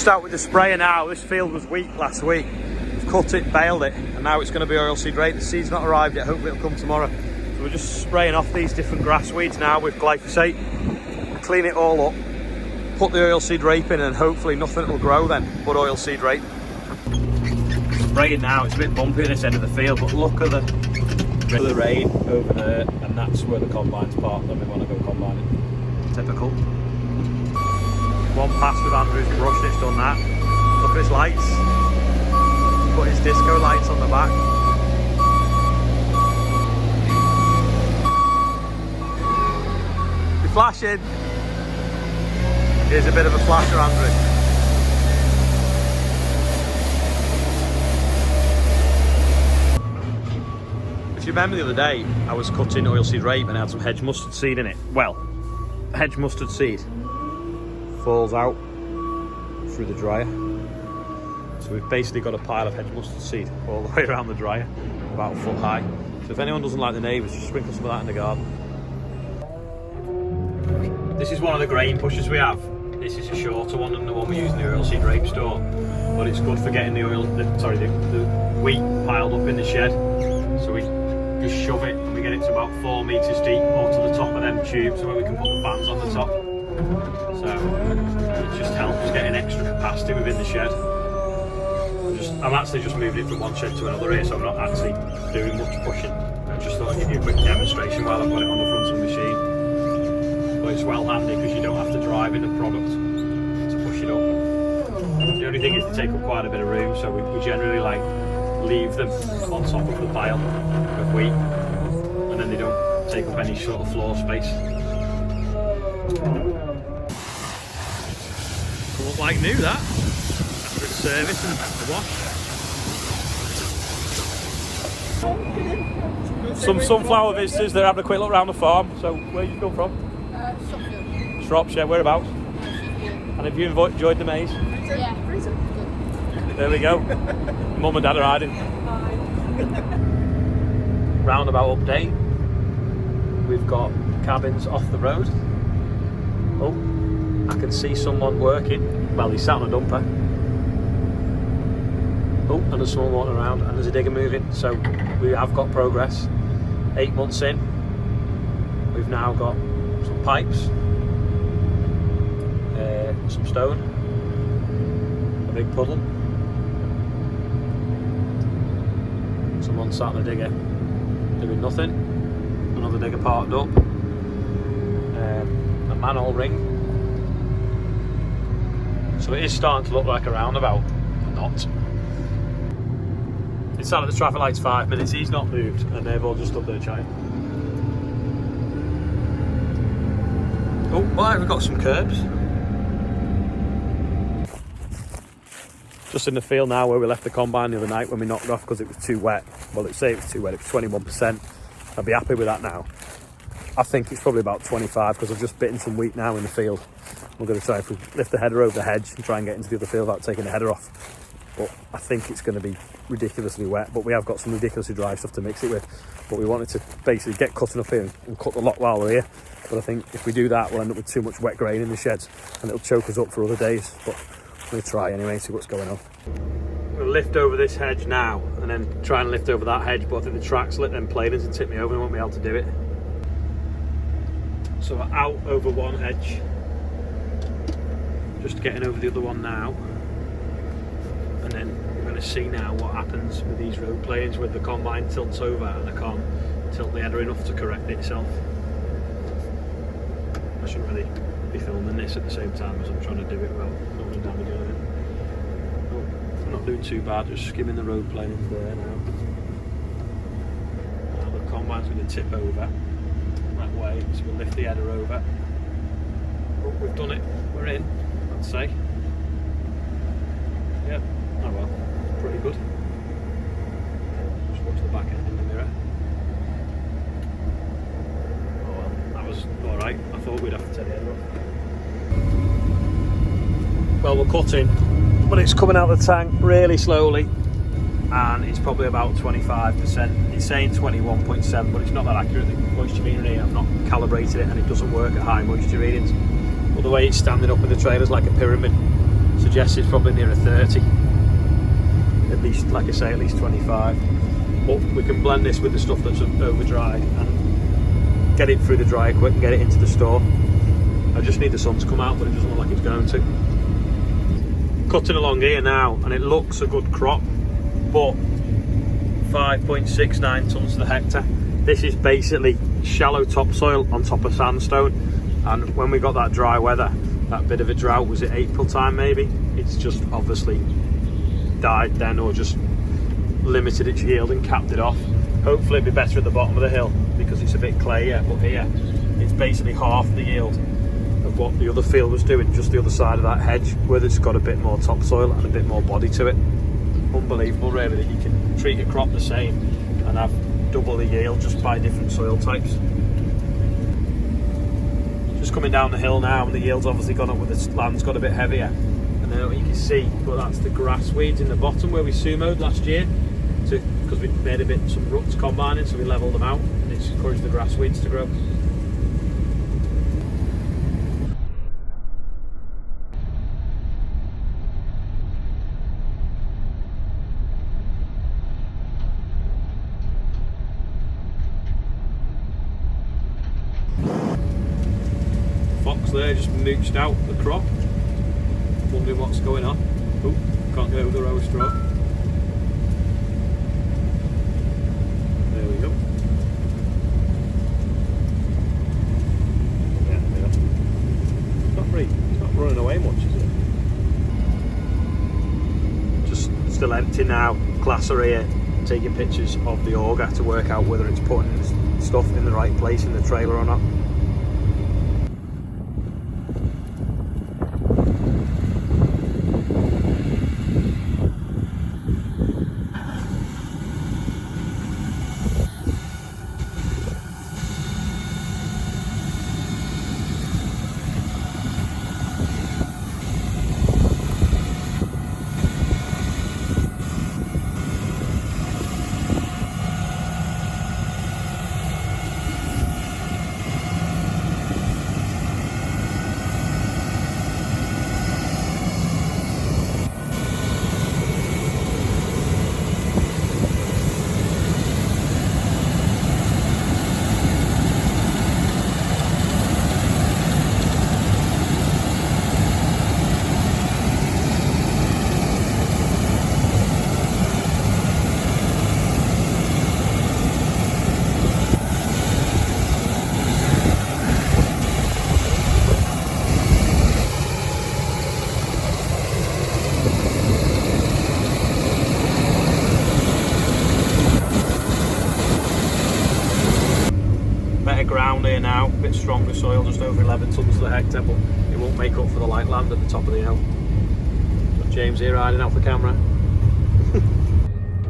just out with the sprayer now. This field was weak last week. We've cut it, baled it, and now it's going to be oilseed rape. The seed's not arrived yet, hopefully it'll come tomorrow. So we're just spraying off these different grass weeds now with glyphosate, clean it all up, put the oilseed rape in, and hopefully nothing will grow then but oilseed rape. Spraying now, it's a bit bumpy at this end of the field, but look at the rain over there, and that's where the combine's parked, then we want to go combining. Typical. One pass with Andrew's brush, it's done that. Look at his lights. Put his disco lights on the back. You're flashing. Here's a bit of a flasher, Andrew. If you remember the other day, I was cutting oilseed rape and I had some hedge mustard seed in it. Well, hedge mustard seed falls out through the dryer. So we've basically got a pile of hedge mustard seed all the way around the dryer, about a foot high. So if anyone doesn't like the neighbours, just sprinkle some of that in the garden. This is one of the grain pushers we have. This is a shorter one than the one we use in the oilseed rape store, but it's good for getting the wheat piled up in the shed. So we just shove it and we get it to about 4 metres deep, or to the top of them tubes where we can put the fans on the top. So it just helps getting extra capacity within the shed. I'm actually just moving it from one shed to another here, so I'm not actually doing much pushing. I just thought I'd give you a quick demonstration while I've got it on the front of the machine. But it's well handy because you don't have to drive in the product to push it up. The only thing is they take up quite a bit of room, so we generally like leave them on top of the pile of wheat, and then they don't take up any sort of floor space. Look like new that. After its service and the wash. Some sunflower visitors, they're having a quick look around the farm. So where you come from? Shropshire. Shropshire, whereabouts? And have you enjoyed the maize? Yeah. There we go. Mum and Dad are hiding. Roundabout update. We've got cabins off the road. Oh, I can see someone working. Well, he's sat on a dumper. Oh, and there's someone walking around, and there's a digger moving. So we have got progress. 8 months in, we've now got some pipes, some stone, a big puddle. Someone sat on a digger doing nothing. Another digger parked up. A manhole ring. So it is starting to look like a roundabout. Not. It's sat at the traffic lights 5 minutes. He's not moved, and they've all just stood there chatting. Oh, well, we've got some curbs. Just in the field now where we left the combine the other night when we knocked off because it was too wet. Well, let's say it was too wet, it was 21%. I'd be happy with that now. I think it's probably about 25 because I've just bitten some wheat now in the field. We're going to try, if we lift the header over the hedge and try and get into the other field without taking the header off. But I think it's going to be ridiculously wet, but we have got some ridiculously dry stuff to mix it with. But we wanted to basically get cutting up here and cut the lot while we're here. But I think if we do that, we'll end up with too much wet grain in the sheds and it'll choke us up for other days. But we'll try anyway, see what's going on. We'll lift over this hedge now and then try and lift over that hedge, but I think the tracks lit them planings and tip me over and won't be able to do it. So we're out over one hedge, just getting over the other one now, and then we're going to see now what happens with these road planes where the combine tilts over and I can't tilt the header enough to correct itself. I shouldn't really be filming this at the same time as I'm trying to do it well, not going to damage anything. Oh, I'm not doing too bad, just skimming the road planes there now. Now the combine's going to tip over that way, so we'll lift the header over. Oh, we've done it, we're in, I'd say. Yeah, oh well, pretty good. Just watch the back end in the mirror. Oh well, that was alright. I thought we'd have to take the header off. Well, we're cutting, but it's coming out of the tank really slowly. And it's probably about 25%. It's saying 21.7, but it's not that accurate. The moisture meter here, I've not calibrated it, and it doesn't work at high moisture readings. But the way it's standing up in the trailer is like a pyramid. suggests it's probably near a 30. At least, like I say, at least 25. But we can blend this with the stuff that's over dried and get it through the dryer quick and get it into the store. I just need the sun to come out, but it doesn't look like it's going to. Cutting along here now, and it looks a good crop, but 5.69 tonnes to the hectare. This is basically shallow topsoil on top of sandstone, and when we got that dry weather, that bit of a drought, was it April time maybe, it's just obviously died then, or just limited its yield and capped it off. Hopefully it'll be better at the bottom of the hill because it's a bit clayier, but here it's basically half the yield of what the other field was doing, just the other side of that hedge, where it's got a bit more topsoil and a bit more body to it. Unbelievable really that you can treat a crop the same and have double the yield just by different soil types. Just coming down the hill now, and the yield's obviously gone up with the land's got a bit heavier, and then you can see, but that's the grass weeds in the bottom where we sumoed last year, because we made some roots combining, so we levelled them out and it's encouraged the grass weeds to grow. Fox there just mooched out the crop, wondering what's going on. Oh, can't go over the row of straw. There we go. Yeah, there. It's not running away much, is it? Just still empty now. Classer here, taking pictures of the auger to work out whether it's putting stuff in the right place in the trailer or not. Ground here now, a bit stronger soil, just over 11 tonnes to the hectare, but it won't make up for the light land at the top of the hill. Got James here riding out the camera.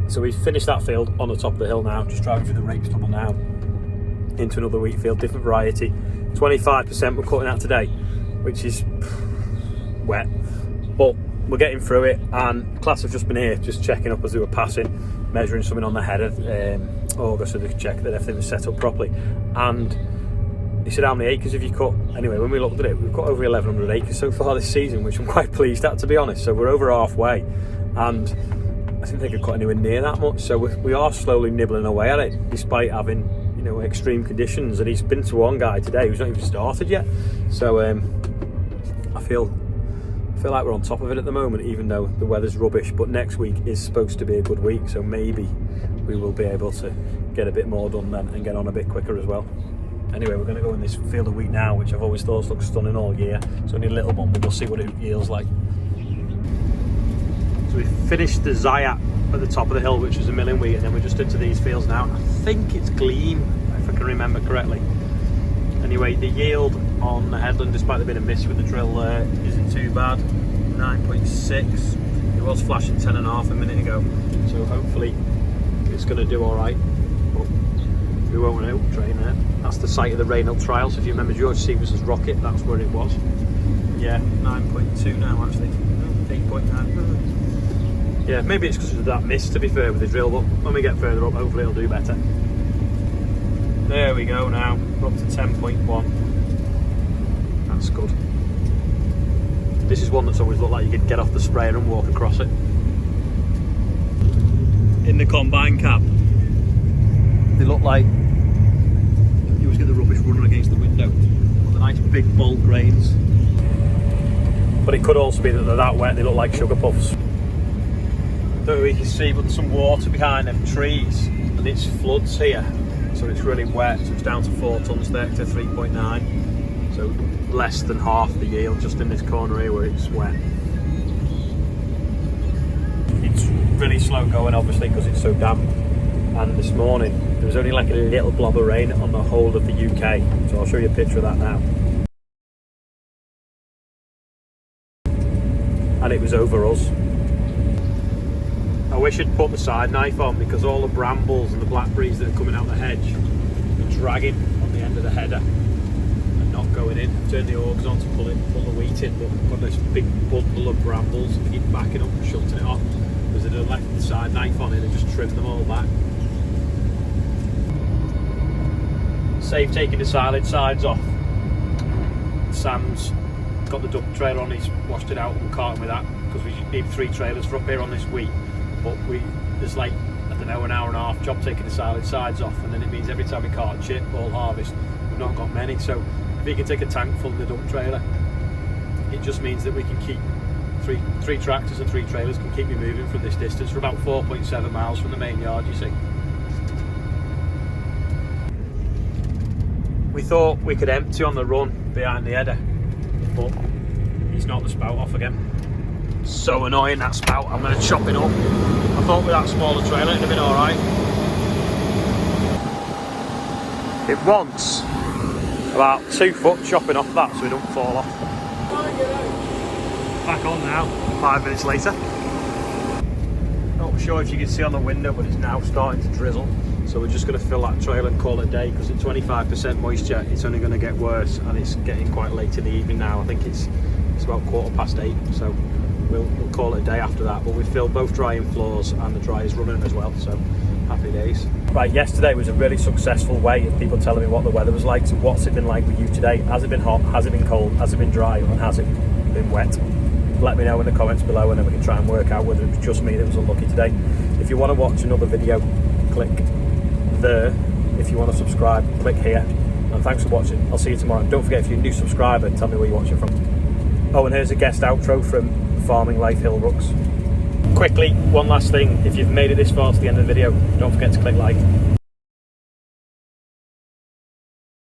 So we've finished that field on the top of the hill now, just driving through the rape stubble now into another wheat field, different variety. 25% we're cutting out today, which is wet, but we're getting through it, and class have just been here just checking up as they were passing, measuring something on the header auger so they could check that everything was set up properly. And he said, how many acres have you cut? Anyway, when we looked at it, we've got over 1,100 acres so far this season, which I'm quite pleased at, to be honest. So we're over halfway, and I didn't think I cut anywhere near that much. So we are slowly nibbling away at it, despite having, you know, extreme conditions. And he's been to one guy today who's not even started yet. So I feel like we're on top of it at the moment, even though the weather's rubbish. But next week is supposed to be a good week, so maybe we will be able to get a bit more done then and get on a bit quicker as well. Anyway, we're going to go in this field of wheat now, which I've always thought looks stunning all year. It's only a little one, but we'll see what it yields like. So we finished the Zayat at the top of the hill, which was a milling wheat, and then we're just into these fields now. I think it's Gleam, if I can remember correctly. Anyway, the yield on the headland, despite there being a miss with the drill there, isn't too bad. 9.6. It was flashing 10.5 a minute ago, so hopefully it's going to do all right. But we won't know. Train there. That's the site of the Reynolds trial. So if you remember George Stevenson's rocket, that's where it was. Yeah, 9.2 now actually. 8.9. Yeah, maybe it's because of that miss, to be fair, with the drill. But when we get further up, hopefully it'll do better. There we go now, we're up to 10.1. That's good. This is one that's always looked like you could get off the sprayer and walk across it. In the combine cab, they look like you always get the rubbish running against the window. The nice big bold grains. But it could also be that they're that wet they look like sugar puffs. Don't know if you can see, but there's some water behind them trees, and it's floods here, so it's really wet. So it's down to 4 tonnes there to 3.9, so less than half the yield just in this corner here where it's wet. It's really slow going, obviously, because it's so damp. And this morning there was only like a little blob of rain on the whole of the UK, so I'll show you a picture of that now. And it was over us. I wish I'd put the side knife on, because all the brambles and the blackberries that are coming out the hedge are dragging on the end of the header and not going in. Turn the augs on to pull the wheat in, but I've got this big bundle of brambles and keep backing up and shunting it off, because I'd have left the side knife on it and just trimmed them all back. Save taking the silage sides off. Sam's got the dump trailer on, he's washed it out and carting with that, because we need 3 trailers for up here on this wheat. But there's like, I don't know, an hour and a half job taking the silage sides off, and then it means every time we cart chip or harvest, we've not got many. So if we can take a tank full in the dump trailer, it just means that we can keep three tractors and 3 trailers can keep me moving from this distance for about 4.7 miles from the main yard, you see. We thought we could empty on the run behind the header, but he's knocked the spout off again. So annoying, that spout. I'm going to chop it up. I thought with that smaller trailer it'd have been alright. It wants about 2 foot chopping off that so it don't fall off. Back on now, 5 minutes later. Not sure if you can see on the window, but it's now starting to drizzle. So we're just going to fill that trailer and call it a day, because at 25% moisture it's only going to get worse, and it's getting quite late in the evening now. I think it's about 8:15, so we'll call it a day after that. But we filled both drying floors and the dryer's running as well, so happy days. Right, yesterday was a really successful way of people telling me what the weather was like. So what's it been like with you today? Has it been hot? Has it been cold? Has it been dry? And has it been wet? Let me know in the comments below, and then we can try and work out whether it was just me that was unlucky today. If you want to watch another video, click there. If you want to subscribe, click here. And thanks for watching. I'll see you tomorrow. Don't forget, if you're a new subscriber, tell me where you're watching from. Oh, and here's a guest outro from Farming Life Hill Rooks. Quickly, one last thing. If you've made it this far to the end of the video, don't forget to click like.